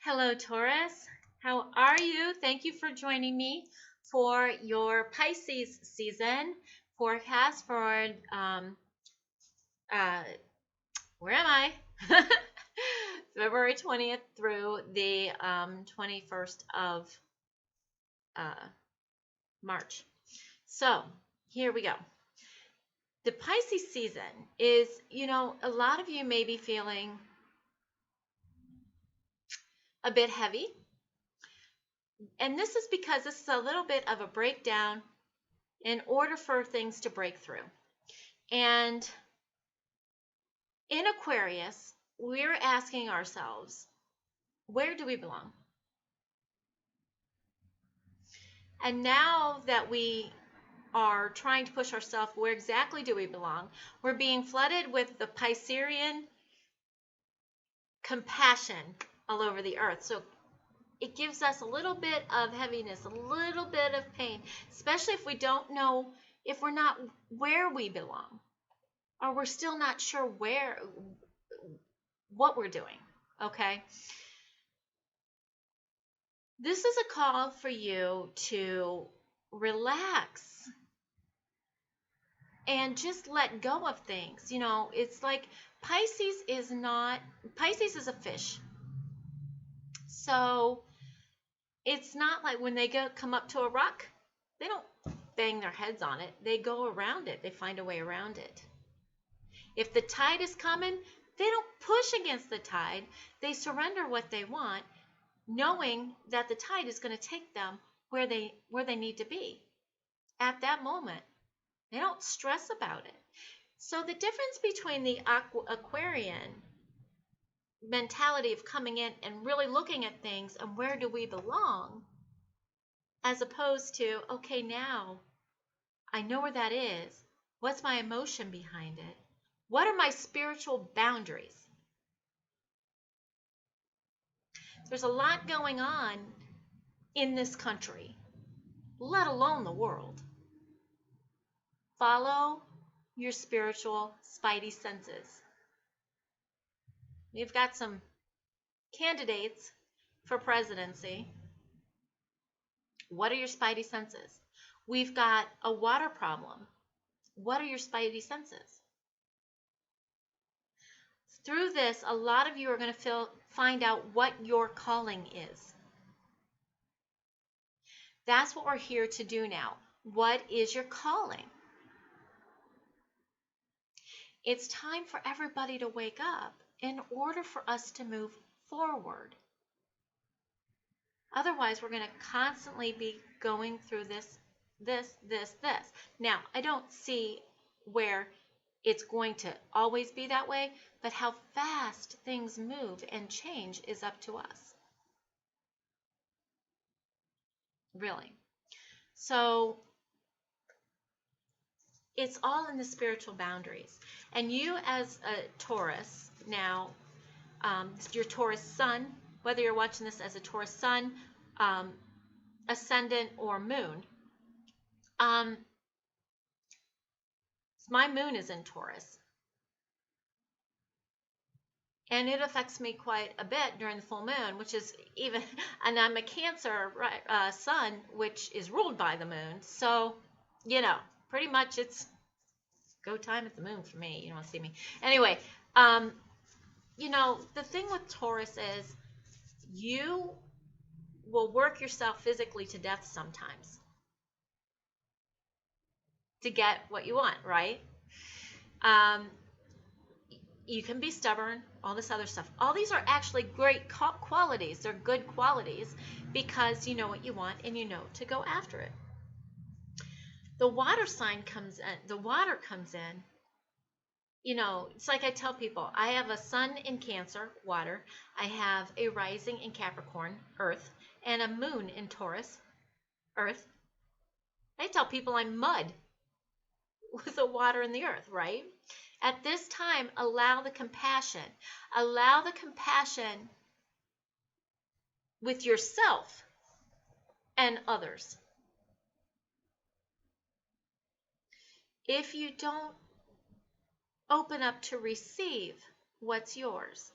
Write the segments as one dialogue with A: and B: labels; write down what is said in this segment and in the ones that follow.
A: Hello, Taurus. How are you? Thank you for joining me for your Pisces season forecast for, uh, where am I? February 20th through the 21st of uh, March. So, here we go. The Pisces season is, a lot of you may be feeling a bit heavy. And this is because this is a little bit of a breakdown in order for things to break through. And in Aquarius, we're asking ourselves, where do we belong? And now that we are trying to push ourselves, where exactly do we belong? We're being flooded with the Piscean compassion all over the earth. So it gives us a little bit of heaviness, a little bit of pain, especially if we don't know, if we're not where we belong, or we're still not sure what we're doing, okay? This is a call for you to relax and just let go of things. It's like Pisces is a fish. So it's not like when they come up to a rock, they don't bang their heads on it. They go around it. They find a way around it. If the tide is coming, they don't push against the tide. They surrender what they want, knowing that the tide is going to take them where they need to be at that moment. They don't stress about it. So the difference between the Aquarian mentality of coming in and really looking at things and where do we belong, as opposed to, okay, now I know where that is. What's my emotion behind it? What are my spiritual boundaries? There's a lot going on in this country, let alone the world. Follow your spiritual spidey senses. We've got some candidates for presidency. What are your spidey senses? We've got a water problem. What are your spidey senses? Through this, a lot of you are going to find out what your calling is. That's what we're here to do now. What is your calling? It's time for everybody to wake up in order for us to move forward. Otherwise, we're going to constantly be going through this. Now, I don't see where it's going to always be that way, but how fast things move and change is up to us. Really. So it's all in the spiritual boundaries. And you as a Taurus, now, your Taurus Sun, whether you're watching this as a Taurus Sun, ascendant, or moon, my moon is in Taurus. And it affects me quite a bit during the full moon, which is and I'm a Cancer sun, which is ruled by the moon. So, pretty much it's go time at the moon for me. You don't see me. Anyway, the thing with Taurus is you will work yourself physically to death sometimes to get what you want, right? You can be stubborn, all this other stuff. All these are actually great qualities. They're good qualities because you know what you want and you know to go after it. The water sign comes in. The water comes in. It's like I tell people, I have a sun in Cancer, water. I have a rising in Capricorn, earth, and a moon in Taurus, earth. I tell people I'm mud with the water and the earth, right? At this time, allow the compassion. Allow the compassion with yourself and others. If you don't open up to receive what's yours,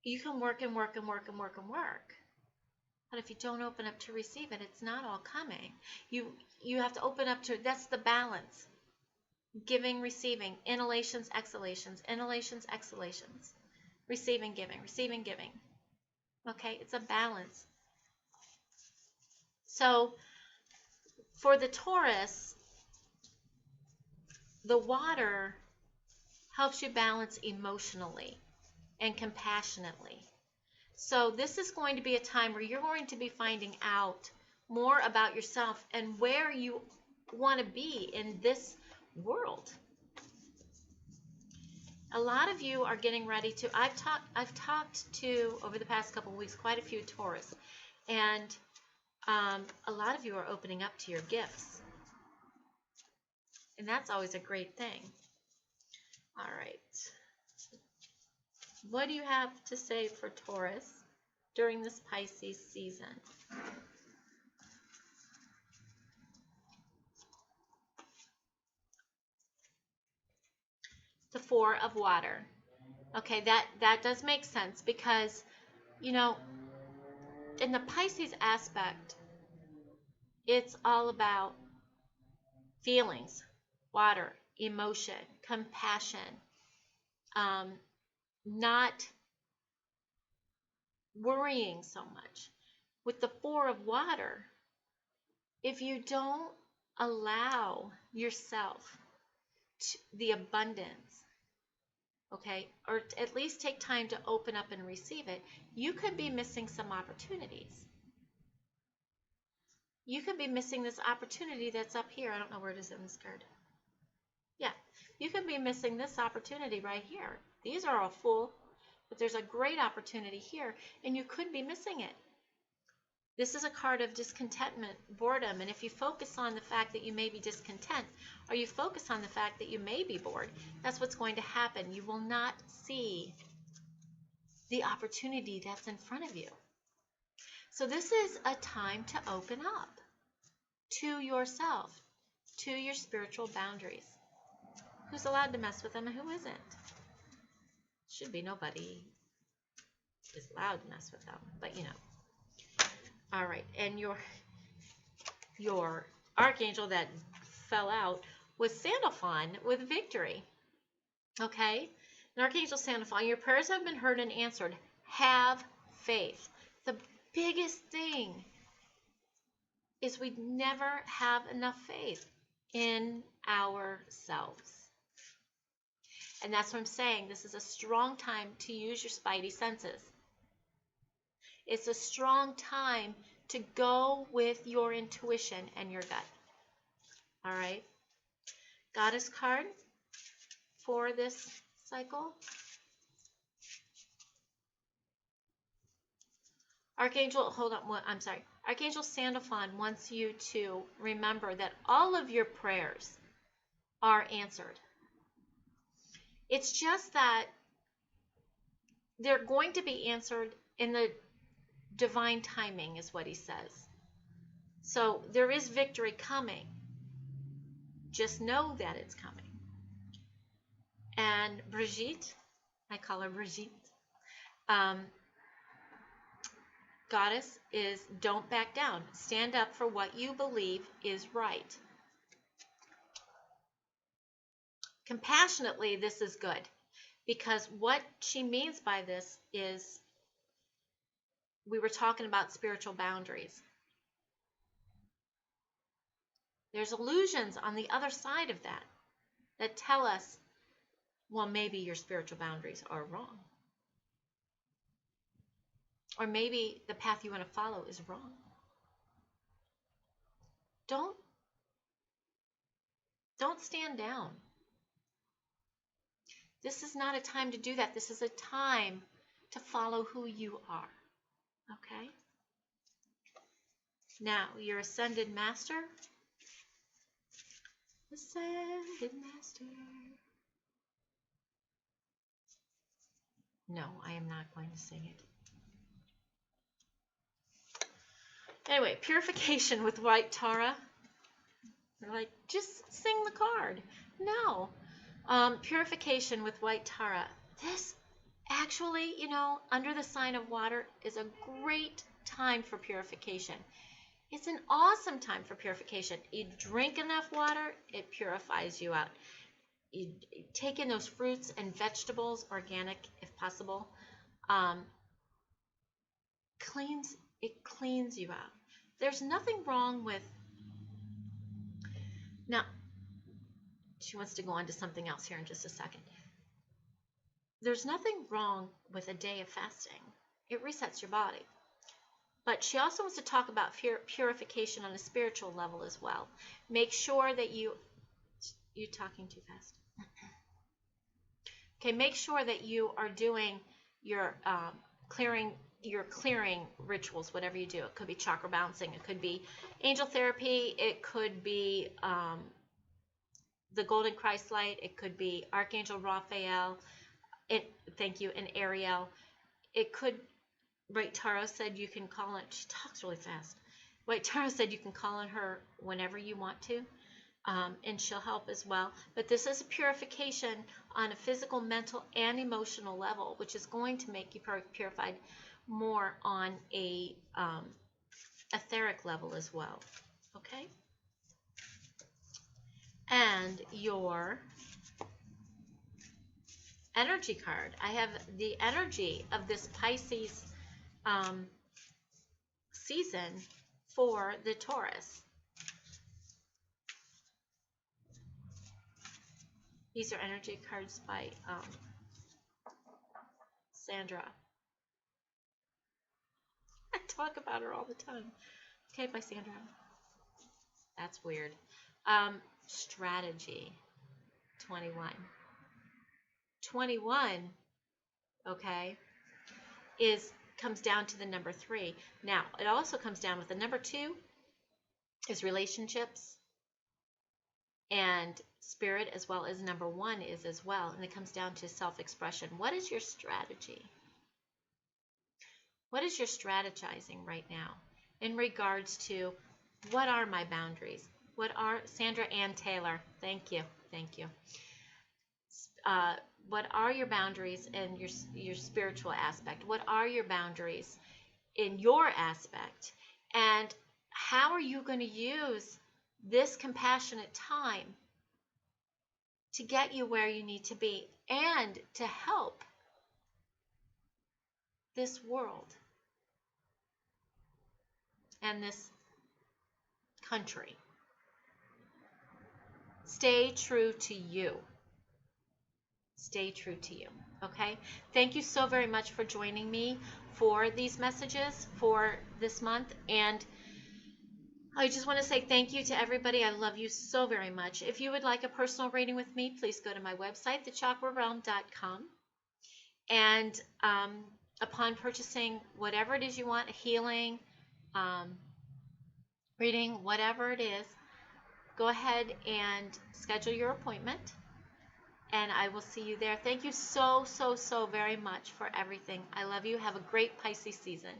A: You can work and work and work and work and work. But if you don't open up to receive it, it's not all coming. You have to open up to, that's the balance. Giving, receiving, inhalations, exhalations, inhalations, exhalations. Receiving, giving, receiving, giving. Okay, it's a balance. So for the Taurus, the water helps you balance emotionally and compassionately. So this is going to be a time where you're going to be finding out more about yourself and where you want to be in this world. A lot of you are getting ready to, I've talked to, over the past couple of weeks, quite a few Taurus, and a lot of you are opening up to your gifts. And that's always a great thing. All right. What do you have to say for Taurus during this Pisces season? The Four of Water. Okay, that does make sense because, you know, in the Pisces aspect, it's all about feelings, water, emotion, compassion, not worrying so much. With the Four of Water, if you don't allow yourself the abundance, okay, or at least take time to open up and receive it, you could be missing some opportunities. You could be missing this opportunity that's up here. I don't know where it is in this card. Yeah, you could be missing this opportunity right here. These are all full, but there's a great opportunity here, and you could be missing it. This is a card of discontentment, boredom, and if you focus on the fact that you may be discontent, or you focus on the fact that you may be bored, that's what's going to happen. You will not see the opportunity that's in front of you. So this is a time to open up to yourself, to your spiritual boundaries. Who's allowed to mess with them and who isn't? Should be nobody is allowed to mess with them, but you know. All right, and your archangel that fell out was Sandalphon with victory. Okay? And Archangel Sandalphon, your prayers have been heard and answered. Have faith. The biggest thing is we never have enough faith in ourselves. And that's what I'm saying. This is a strong time to use your spidey senses. It's a strong time to go with your intuition and your gut. All right? Goddess card for this cycle. Archangel Sandalphon wants you to remember that all of your prayers are answered. It's just that they're going to be answered in the divine timing, is what he says. So there is victory coming. Just know that it's coming. And Brigitte, I call her Brigitte, Goddess is don't back down. Stand up for what you believe is right. Compassionately, this is good, because what she means by this is we were talking about spiritual boundaries. There's illusions on the other side of that that tell us, well, maybe your spiritual boundaries are wrong. Or maybe the path you want to follow is wrong. Don't stand down. This is not a time to do that. This is a time to follow who you are. Okay? Now, your Ascended Master. Ascended Master. No, I am not going to sing it. Anyway, purification with white Tara. They're like, just sing the card. No. Purification with white Tara. This actually, under the sign of water is a great time for purification. It's an awesome time for purification. You drink enough water, it purifies you out. You take in those fruits and vegetables, organic if possible. It cleans you out. There's nothing wrong with. Now, she wants to go on to something else here in just a second. There's nothing wrong with a day of fasting. It resets your body. But she also wants to talk about purification on a spiritual level as well. Make sure that you're talking too fast. Okay, make sure that you are doing your clearing rituals, whatever you do. It could be chakra balancing, it could be angel therapy, it could be the Golden Christ light, it could be Archangel Raphael, thank you, and Ariel. It could, right, Tara said you can call it, she talks really fast. Right, Tara said you can call on her whenever you want to, and she'll help as well. But this is a purification on a physical, mental, and emotional level, which is going to make you purified more on a etheric level as well. Okay? And your energy card. I have the energy of this Pisces season for the Taurus. These are energy cards by Sandra. I talk about her all the time. Okay, by Sandra. That's weird. Strategy 21. 21, okay, comes down to the number 3. Now, it also comes down with the number 2 is relationships and spirit, as well as number 1 is as well, and it comes down to self-expression. What is your strategy? What is your strategizing right now in regards to what are my boundaries? What are, Sandra Ann Taylor, thank you. What are your boundaries in your spiritual aspect? What are your boundaries in your aspect? And how are you going to use this compassionate time to get you where you need to be and to help this world and this country? Stay true to you. Stay true to you. Okay? Thank you so very much for joining me for these messages for this month. And I just want to say thank you to everybody. I love you so very much. If you would like a personal reading with me, please go to my website, thechakrarealm.com. And upon purchasing whatever it is you want, healing, reading, whatever it is, go ahead and schedule your appointment. And I will see you there. Thank you so very much for everything. I love you. Have a great Pisces season.